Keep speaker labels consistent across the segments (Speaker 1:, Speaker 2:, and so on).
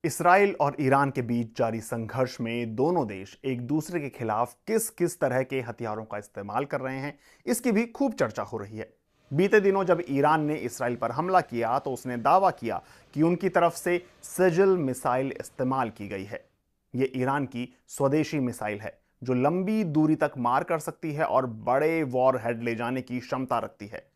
Speaker 1: Israel और Iran के बीच जारी संघर्ष में दोनों देश एक दूसरे के खिलाफ किस किस तरह के हथियारों का इस्तेमाल कर रहे हैं, इसकी भी खूब चर्चा हो रही है। बीते दिनों जब ईरान ने इसराइल पर हमला किया तो उसने दावा किया कि उनकी तरफ से सजल मिसाइल इस्तेमाल की गई है। यह ईरान की स्वदेशी मिसाइल है जो लंबी दूरी तक मार कर सकती है और बड़े वॉर हेड ले जाने की क्षमता रखती है।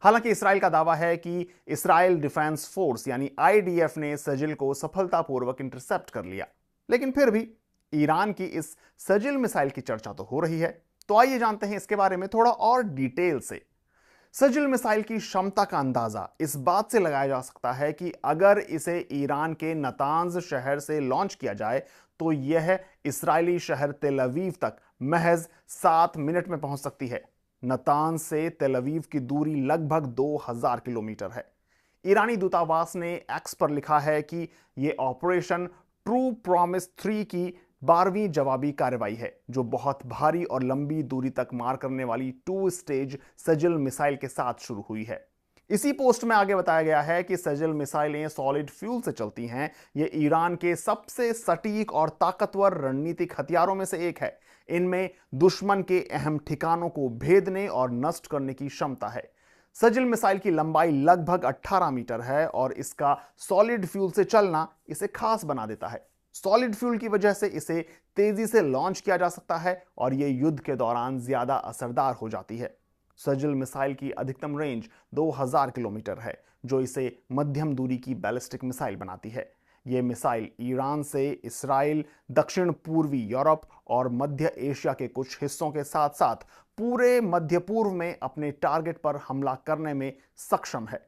Speaker 1: हालांकि इसराइल का दावा है कि इसराइल डिफेंस फोर्स यानी आईडीएफ ने सजिल को सफलतापूर्वक इंटरसेप्ट कर लिया, लेकिन फिर भी ईरान की इस सजिल मिसाइल की चर्चा तो हो रही है। तो आइए जानते हैं इसके बारे में थोड़ा और डिटेल से। सजिल मिसाइल की क्षमता का अंदाजा इस बात से लगाया जा सकता है कि अगर इसे ईरान के नतांज शहर से लॉन्च किया जाए तो यह इस्राएली शहर तेल अवीव तक महज 7 मिनट में पहुंच सकती है। नतांज से तेल अवीव की दूरी लगभग 2000 किलोमीटर है। ईरानी दूतावास ने एक्स पर लिखा है कि यह ऑपरेशन ट्रू प्रॉमिस 3 की 12वीं जवाबी कार्रवाई है जो बहुत भारी और लंबी दूरी तक मार करने वाली 2 स्टेज सजल मिसाइल के साथ शुरू हुई है। इसी पोस्ट में आगे बताया गया है कि सजल मिसाइलें सॉलिड फ्यूल से चलती हैं। यह ईरान के सबसे सटीक और ताकतवर रणनीतिक हथियारों में से एक है। इनमें दुश्मन के अहम ठिकानों को भेदने और नष्ट करने की क्षमता है। सजल मिसाइल की लंबाई लगभग 18 मीटर है और इसका सॉलिड फ्यूल से चलना इसे खास बना देता है। सॉलिड फ्यूल की वजह से इसे तेजी से लॉन्च किया जा सकता है और यह युद्ध के दौरान ज्यादा असरदार हो जाती है। सजल मिसाइल की अधिकतम रेंज 2000 किलोमीटर है जो इसे मध्यम दूरी की बैलिस्टिक मिसाइल बनाती है। यह मिसाइल ईरान से इसराइल, दक्षिण पूर्वी यूरोप और मध्य एशिया के कुछ हिस्सों के साथ साथ पूरे मध्य पूर्व में अपने टारगेट पर हमला करने में सक्षम है।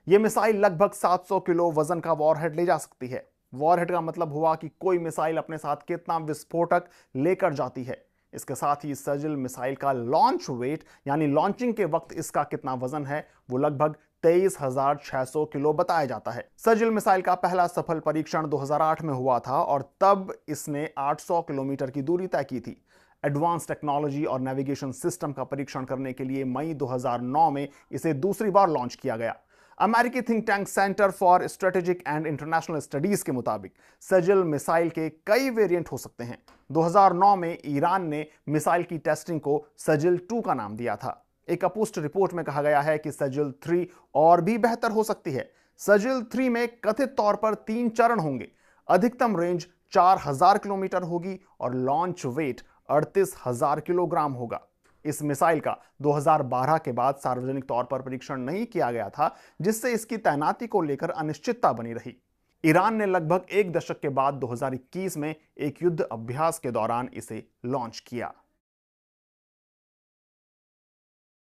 Speaker 1: यह मिसाइल लगभग 700 किलो वजन का वॉरहेड ले जा सकती है। वॉरहेड का मतलब हुआ कि कोई मिसाइल अपने साथ कितना विस्फोटक लेकर जाती है। इसके साथ ही सजल मिसाइल का लॉन्च वेट यानी लॉन्चिंग के वक्त इसका कितना वजन है वो लगभग 23,600 किलो बताया जाता है। सजल मिसाइल का पहला सफल परीक्षण 2008 में हुआ था और तब इसने 800 किलोमीटर की दूरी तय की थी। एडवांस टेक्नोलॉजी और नेविगेशन सिस्टम का परीक्षण करने के लिए मई 2009 में इसे दूसरी बार लॉन्च किया गया। अमेरिकी think tank centre for strategic and international studies के मुताबिक सजल मिसाइल के कई वेरिएंट हो सकते हैं। 2009 में ईरान ने मिसाइल की टेस्टिंग को सजल 2 का नाम दिया था। एक अपुष्ट रिपोर्ट में कहा गया है कि सजल 3 और भी बेहतर हो सकती है। सजल 3 में कथित तौर पर 3 चरण होंगे। अधिकतम रेंज 4000 किलोमीटर होगी और लॉन्च वेट 38,000 किलोग्राम होगा। इस मिसाइल का 2012 के बाद सार्वजनिक तौर पर परीक्षण नहीं किया गया था, जिससे इसकी तैनाती को लेकर अनिश्चितता बनी रही। ईरान ने लगभग 1 दशक के बाद 2021 में एक युद्ध अभ्यास के दौरान इसे लॉन्च किया।